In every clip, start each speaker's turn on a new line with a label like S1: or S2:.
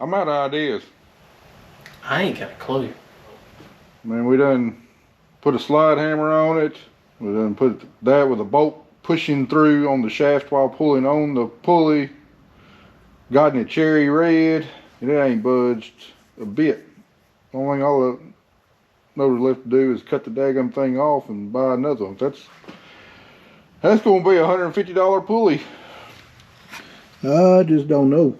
S1: I'm out of ideas.
S2: I ain't got a clue.
S1: Man, we done put a slide hammer on it. We done put that with a bolt pushing through on the shaft while pulling on the pulley. Gotten it cherry red. It ain't budged a bit. The only thing all the left to do is cut the daggum thing off and buy another one. That's going to be a $150 pulley. I just don't know.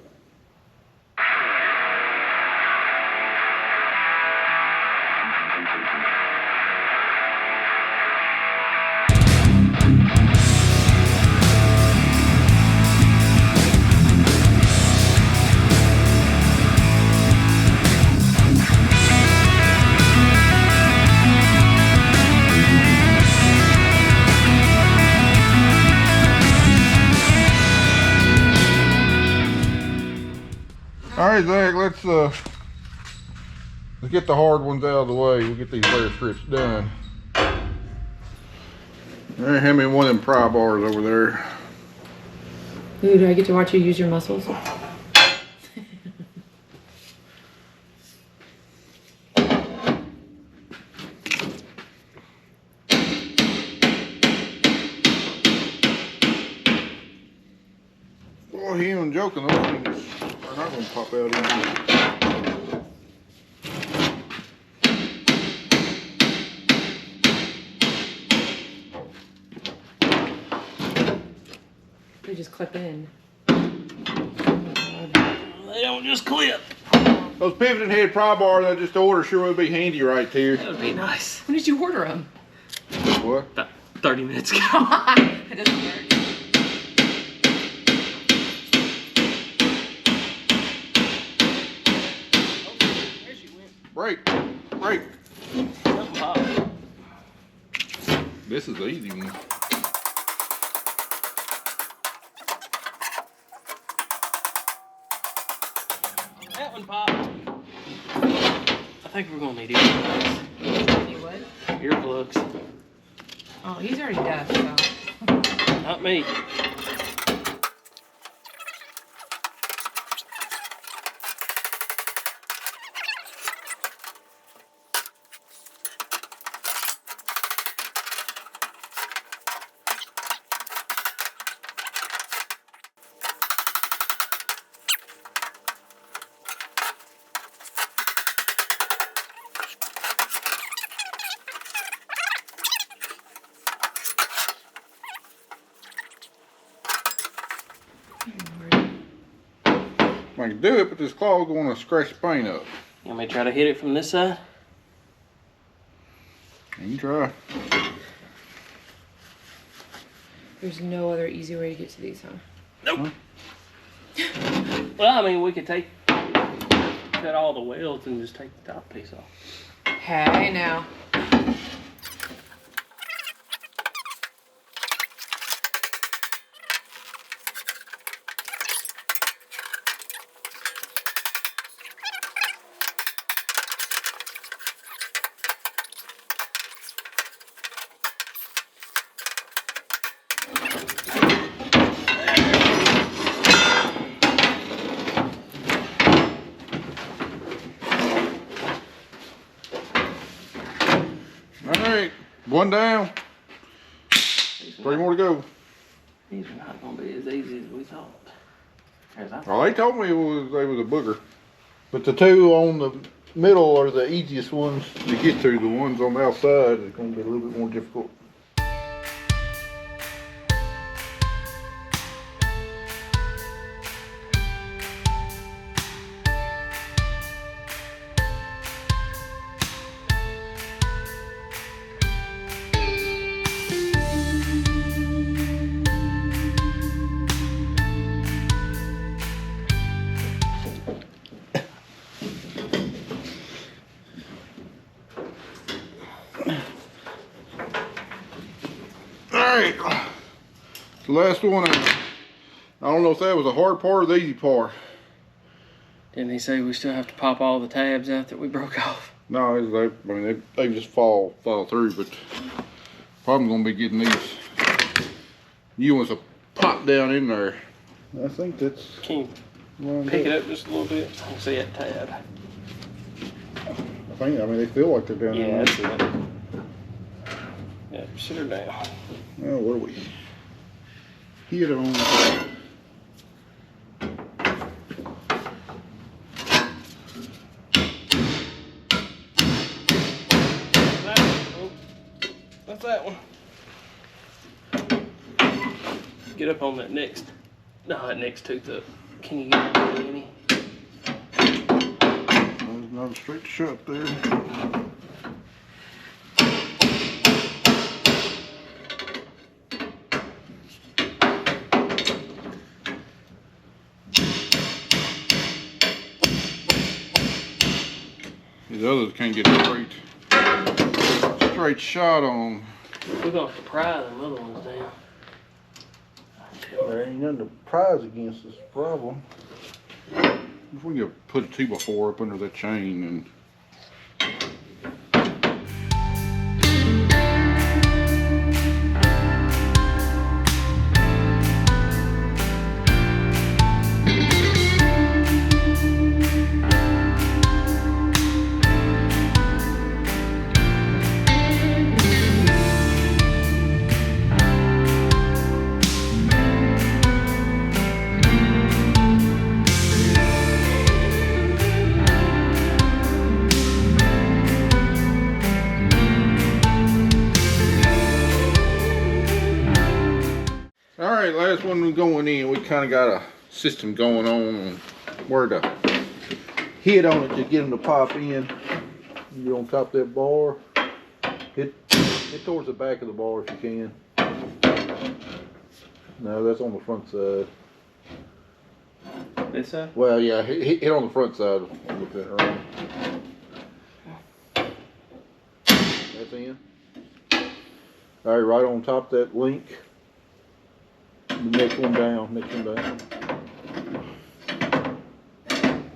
S1: All right, Zach, let's get the hard ones out of the way. We'll get these layer strips done. All right, hand me one of them pry bars over there.
S3: Ooh, do I get to watch you use your muscles?
S1: Boy, he ain't joking. Those things are not gonna pop out easy.
S3: They just clip in.
S2: They don't just clip.
S1: Those pivoting head pry bars I just ordered sure would be handy right here.
S2: That would be nice.
S3: When did you order them?
S1: What?
S2: About 30 minutes ago.
S3: It doesn't work.
S1: Break. Break. This is the easy one.
S2: That one popped. I think we're gonna need earplugs.
S3: You what?
S2: Earplugs.
S3: Oh, he's already deaf, so.
S2: Not me.
S1: I can do it, but this claw's going to scratch the paint up.
S2: You want me to try to hit it from this side?
S1: You can try.
S3: There's no other easy way to get to these, huh?
S2: Nope. Well, I mean, we could cut all the welds and just take the top piece off.
S3: Hey, now.
S1: Alright, one down. 3 more to go.
S2: These are not going to be as easy as we thought.
S1: Well, they told me they was a booger. But the two on the middle are the easiest ones to get to. The ones on the outside is going to be a little bit more difficult. Alright, the last one. I don't know if that was a hard part or the easy part.
S2: Didn't he say we still have to pop all the tabs out that we broke off?
S1: No, they just fall through, but probably gonna be getting these new ones to pop down in there. I think that's.
S2: Can Pick it up just a little bit. I can see that tab.
S1: I mean, they feel like they're down there.
S2: Yeah, that's it. Yeah, sit her down.
S1: Well, what do we hit on?
S2: That's that one. Get up on that next. No, that next tooth up. Can you get on there, Annie?
S1: There's another straight shot there. These others can't get a straight shot on.
S2: We're gonna have to pry them other ones down.
S1: There ain't nothing to prize against this problem. If we can put a 2x4 up under that chain and Alright, last one going in. We kind of got a system going on where to hit on it to get them to pop in. You're on top of that bar. Hit towards the back of the bar if you can. No, that's on the front side.
S2: This side?
S1: Well, yeah, hit on the front side. Look that around. That's in. Alright, right on top of that link. The next one down,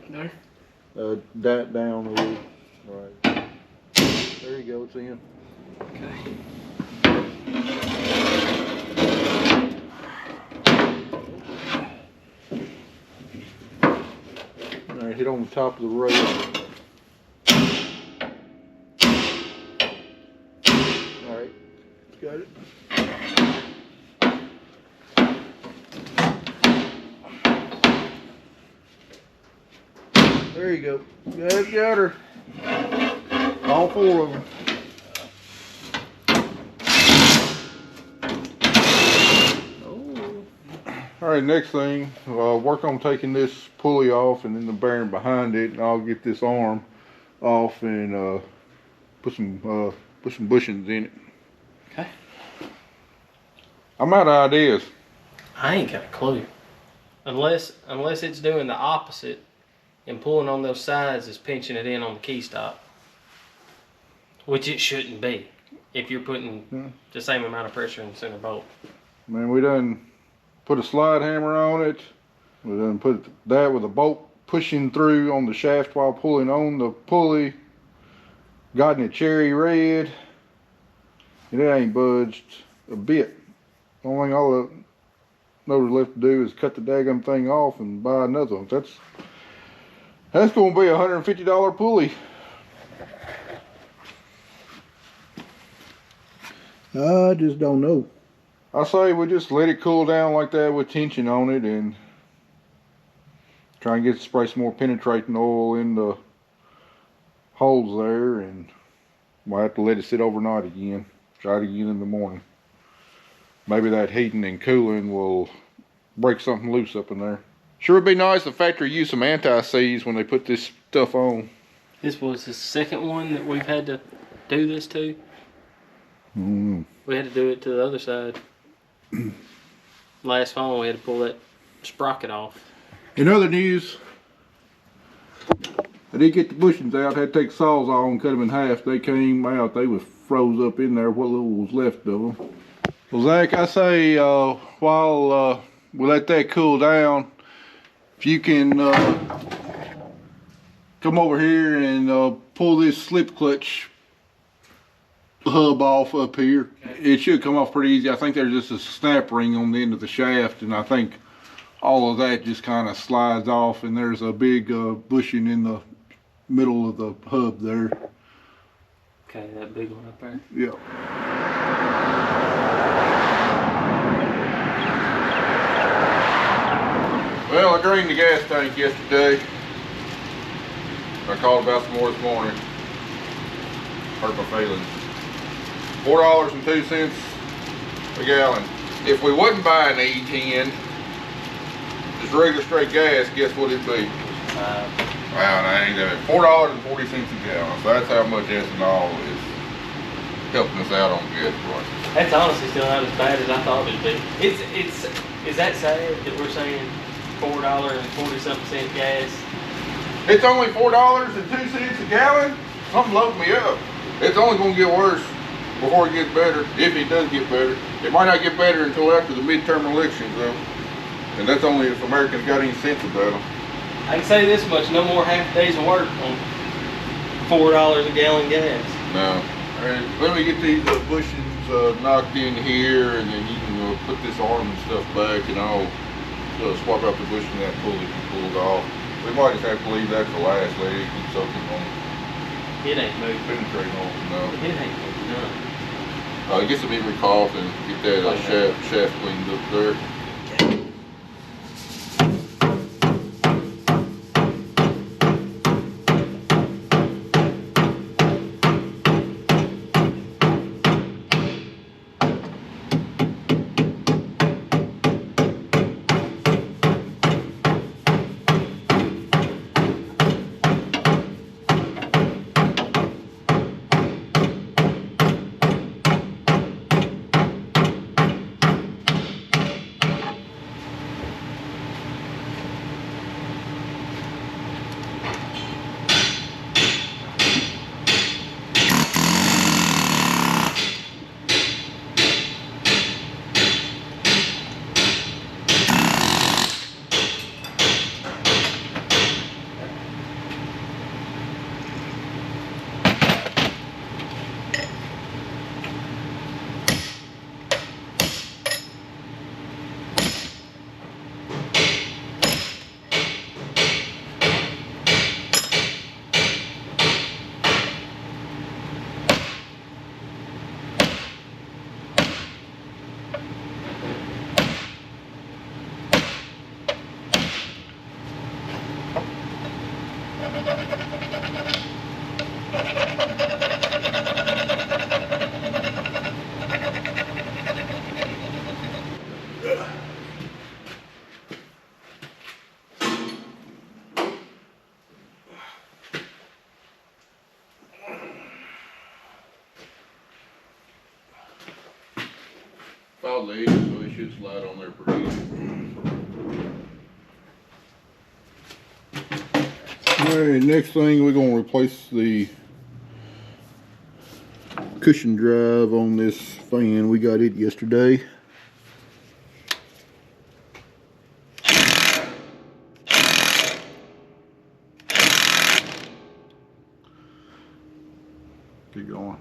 S2: No.
S1: That down a little. Right. There you go, it's in.
S2: Okay.
S1: Alright, hit on the top of the rail. Alright, got it. There you go. Got her. All four of them.
S2: Oh.
S1: Alright, next thing, work on taking this pulley off and then the bearing behind it, and I'll get this arm off and put some bushings in it.
S2: Okay.
S1: I'm out of ideas.
S2: I ain't got a clue. Unless it's doing the opposite and pulling on those sides is pinching it in on the key stop. Which it shouldn't be if you're putting the same amount of pressure in the center bolt.
S1: Man, we done put a slide hammer on it. We done put that with a bolt pushing through on the shaft while pulling on the pulley. Gotten it cherry red. And it ain't budged a bit. The only thing all notice left to do is cut the daggum thing off and buy another one. That's going to be a $150 pulley. I just don't know. I say we just let it cool down like that with tension on it and try and get spray some more penetrating oil in the holes there, and we'll have to let it sit overnight again. Try it again in the morning. Maybe that heating and cooling will break something loose up in there. Sure would be nice if the factory used some anti-seize when they put this stuff on.
S2: This was the second one that we've had to do this to. We had to do it to the other side. Last fall we had to pull that sprocket off.
S1: In other news, I did get the bushings out. Had to take saws off and cut them in half. They came out. They was froze up in there. What little was left of them. Well, Zach, I say while we let that cool down, if you can come over here and pull this slip clutch hub off up here. It should come off pretty easy. I think there's just a snap ring on the end of the shaft, and I think all of that just kind of slides off, and there's a big bushing in the middle of the hub there.
S2: Okay, that big one up there.
S1: Yep. Well, I drained the gas tank yesterday. I called about some more this morning. Hurt my feelings. $4.02 a gallon. If we wasn't buying the E10, just regular straight gas, guess what it'd be? Wow, that ain't that. $4.40 a gallon. So that's how much ethanol is helping us out on gas prices.
S2: That's honestly still not as bad as I thought it'd be. Is that sad that we're saying $4.40-something gas?
S1: It's only $4.02 a gallon. Something loaded me up. It's only gonna get worse before it gets better, if it does get better. It might not get better until after the midterm elections though. And that's only if Americans got any sense about them.
S2: I can say this much, no more half days of work on $4 a gallon gas.
S1: No. Alright, let me get these bushings knocked in here, and then you can put this arm and stuff back, and I'll swap out the bushing that pulley pulled off. We might just have to leave that for last, let it keep soaking on.
S2: It ain't moving.
S1: Penetrating on, no.
S2: It ain't moving, none.
S1: I guess it'll be recough and get that shaft cleaned up there. Filed the edges, so it should slide on there pretty easy. Alright, next thing we're going to replace the cushion drive on this fan. We got it yesterday. Keep going.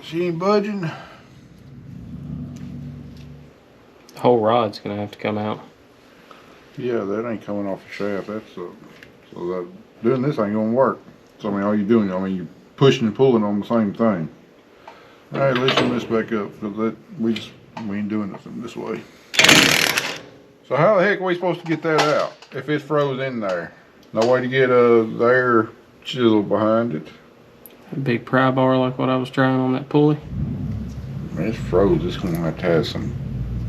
S1: She ain't budging.
S2: The whole rod's gonna have to come out.
S1: Yeah, that ain't coming off the shaft. That's so that doing this ain't gonna work. So I mean, all you doing, I mean, you're pushing and pulling on the same thing. All right, loosen this back up because we ain't doing nothing this way. So how the heck are we supposed to get that out if it's froze in there? No way to get the air chisel behind it.
S2: A big pry bar like what I was trying on that pulley.
S1: Man, it's froze. It's gonna have to have some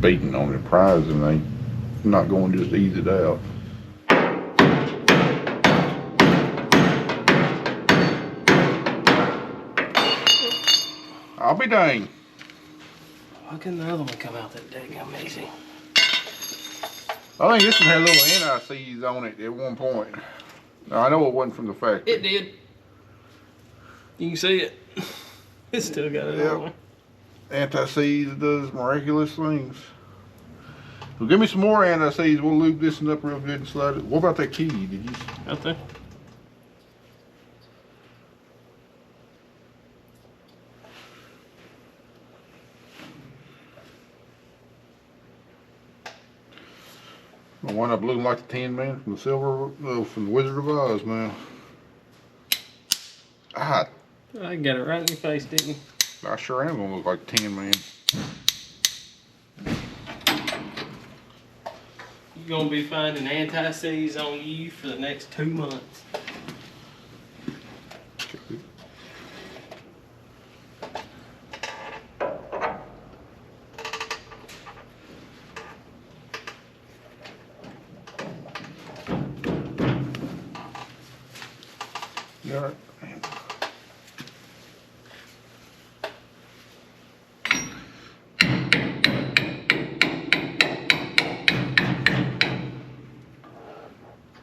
S1: beating on it. Pries and they not going to just ease it out. I'll be dang.
S2: Why couldn't the other one come out that daggum easy?
S1: I think this one had little NICs on it at one point. Now, I know it wasn't from the factory.
S2: It did. You can see it. It still got it on.
S1: Anti-seize does miraculous things. Well, give me some more anti-seize. We'll lube this one up real good and slide it. What about that key? Did you?
S2: Out there.
S1: I wind up looking like the Tin Man from from the Wizard of Oz, man. I
S2: got it right in your face, didn't you?
S1: I sure am gonna look like the Tin Man.
S2: You're gonna be finding anti-seize on you for the next 2 months.
S1: Yeah.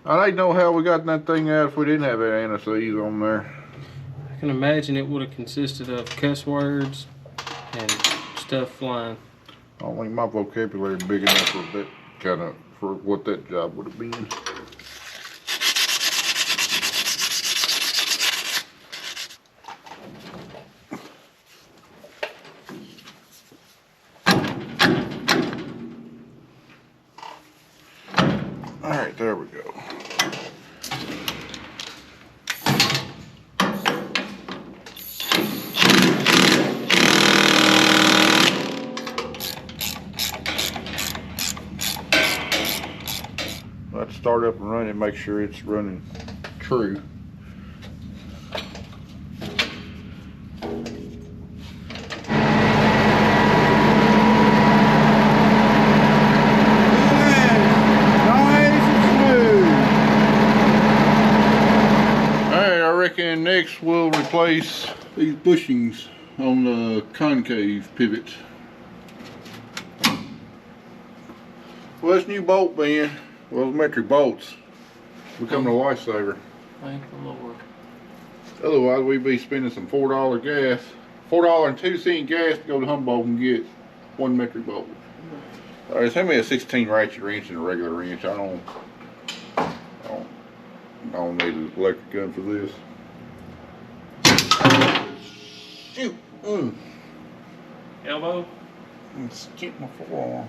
S1: I don't know how we got that thing out if we didn't have that anti-seize on there.
S2: I can imagine it would have consisted of cuss words and stuff flying.
S1: I don't think my vocabulary is big enough for that for what that job would have been. All right, there we go. Let's start up and run and make sure it's running true. And next we'll replace these bushings on the concave pivot. Well, this new bolt bend, well, metric bolts, becoming a lifesaver.
S2: Thank the Lord.
S1: Otherwise, we'd be spending some $4 gas, $4.02 gas to go to Humboldt and get 1 metric bolt. All right, send me a 16 ratchet wrench and a regular wrench. I don't need an electric gun for this. Shoot!
S2: Elbow?
S1: Let's get my forearm.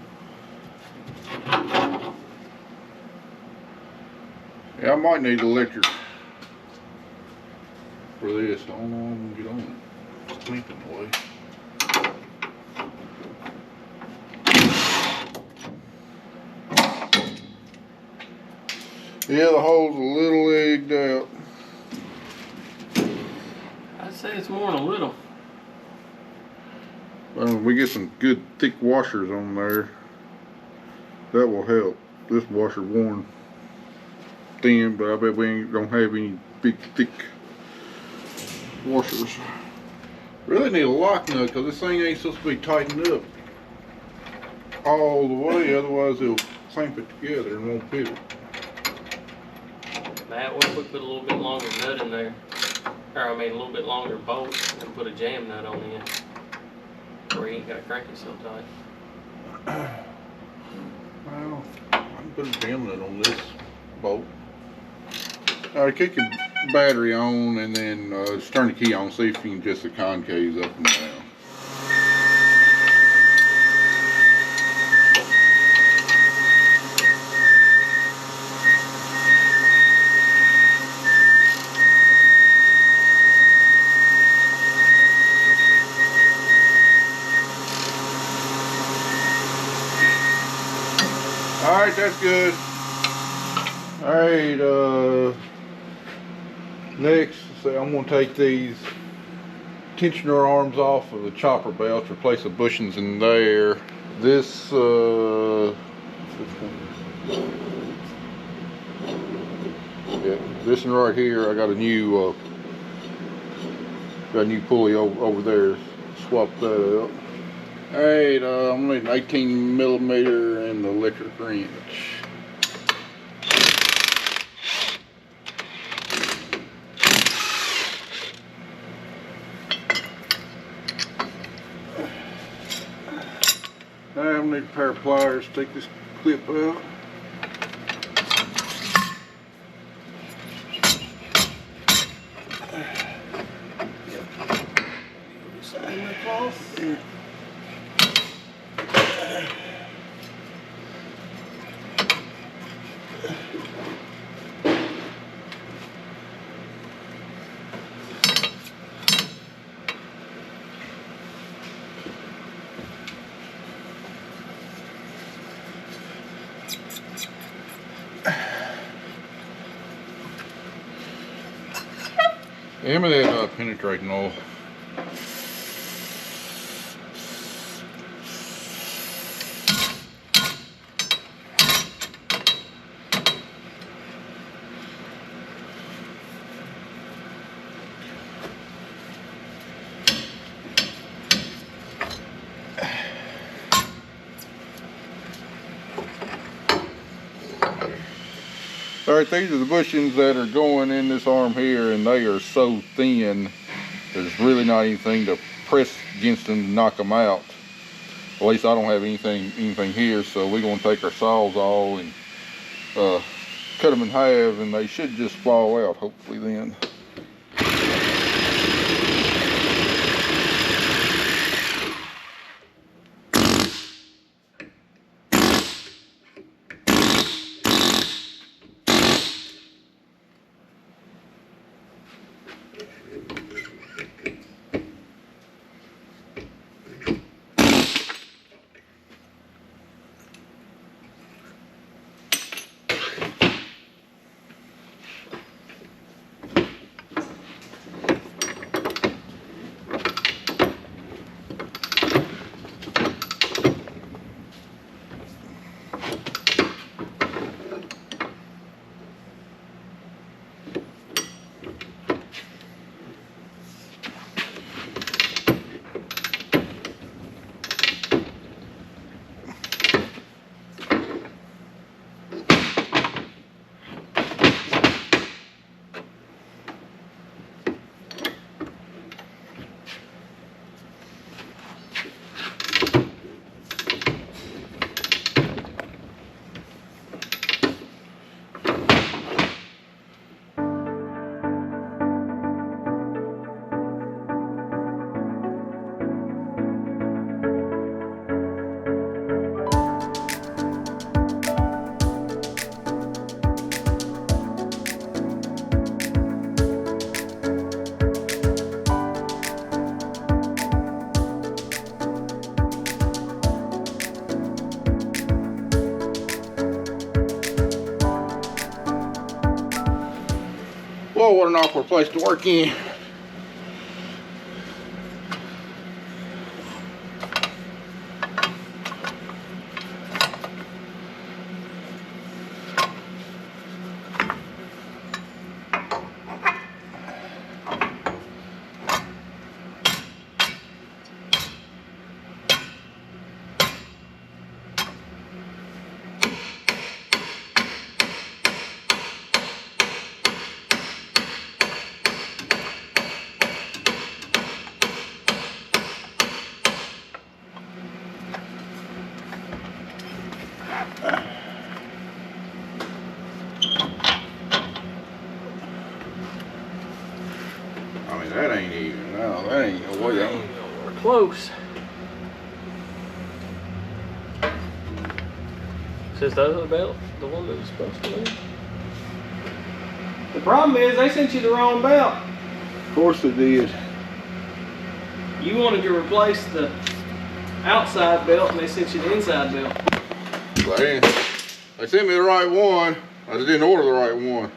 S1: Yeah, I might need electric for this. I don't know if I'm gonna get on it. It's clamping away. Yeah, the hole's a little egged out.
S2: I'd say it's more than a little.
S1: We get some good thick washers on there. That will help. This washer worn thin, but I bet we ain't gonna have any big thick washers. Really need a lock nut because this thing ain't supposed to be tightened up all the way, otherwise it'll clamp it together and won't pivot.
S2: Matt, what if we put a little bit longer nut in there? Or I mean a little bit longer bolt and put a jam nut on the end, where you ain't gotta crank it so tight.
S1: Well, I can put a jam nut on this bolt. Alright, kick your battery on and then just turn the key on, see if you can adjust the concaves up and down. Alright, that's good. Alright, next, I'm going to take these tensioner arms off of the chopper belts, replace the bushings in there. This, which one? Yeah, this one right here, I got a new pulley over there. Swap that out. Alright, I'm going to need an 18mm and the electric wrench. Now I'm going to need a pair of pliers to take this clip out. Yeah. Give me that penetrating oil. Alright, these are the bushings that are going in this arm here, and they are so thin, there's really not anything to press against them to knock them out. At least I don't have anything here, so we're going to take our sawzall and cut them in half, and they should just fall out, hopefully then. Whoa, what an awkward place to work in. I mean, that ain't even, no, that ain't no way.
S2: We're close. Says the other belt, the one that was supposed to leave. The problem is they sent you the wrong belt.
S1: Of course they did.
S2: You wanted to replace the outside belt and they sent you the inside belt.
S1: They sent me the right one. I just didn't order the right one.